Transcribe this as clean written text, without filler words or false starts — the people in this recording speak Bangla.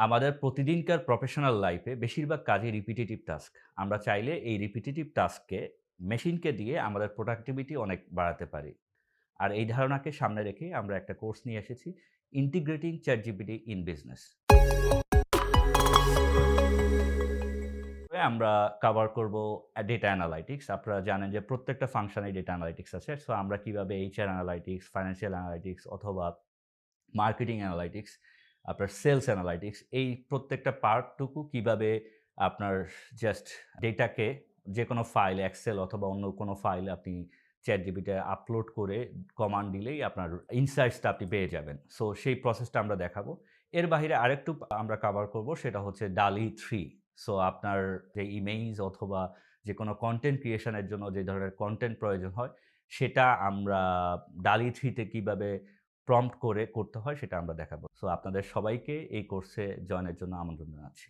আমাদের প্রতিদিনকার প্রফেশনাল লাইফে বেশিরভাগ কাজই রিপিটিটিভ টাস্ক। আমরা চাইলে এই রিপিটিটিভ টাস্ককে মেশিনকে দিয়ে আমাদের প্রোডাক্টিভিটি অনেক বাড়াতে পারি। আর এই ধারণাকে সামনে রেখে আমরা একটা কোর্স নিয়ে এসেছি, ইন্টিগ্রেটিং ChatGPT ইন বিজনেস। আমরা কভার করব ডেটা অ্যানালাইটিক্স। আপনারা জানেন যে প্রত্যেকটা ফাংশনে ডেটা অ্যানালাইটিক্স আছে। সো আমরা কিভাবে HR অ্যানালাইটিক্স, ফাইন্যান্সিয়াল অ্যানালাইটিক্স অথবা মার্কেটিং অ্যানালাইটিক্স, আপনার সেলস অ্যানালাইটিক্স এই প্রত্যেকটা পার্টটুকু কিভাবে আপনার জাস্ট ডেটাকে যেকোনো ফাইল এক্সেল অথবা অন্য কোনো ফাইলে আপনি ChatGPT আপলোড করে কমান্ড দিলেই আপনার ইনসাইটসটা আপনি পেয়ে যাবেন। সো সেই প্রসেসটা আমরা দেখাবো। এর বাহিরে আরেকটু আমরা কভার করব সেটা হচ্ছে DALL-E 3। সো আপনার যে ইমেজ অথবা যেকোনো কনটেন্ট ক্রিয়েশন এর জন্য যে ধরনের কনটেন্ট প্রয়োজন হয় সেটা আমরা DALL-E 3 তে কিভাবে প্রম্পট করে করতে হয় সেটা আমরা দেখাবো। সো আপনাদের সবাইকে এই কোর্সে জয়েনের জন্য আমন্ত্রণ জানাচ্ছি।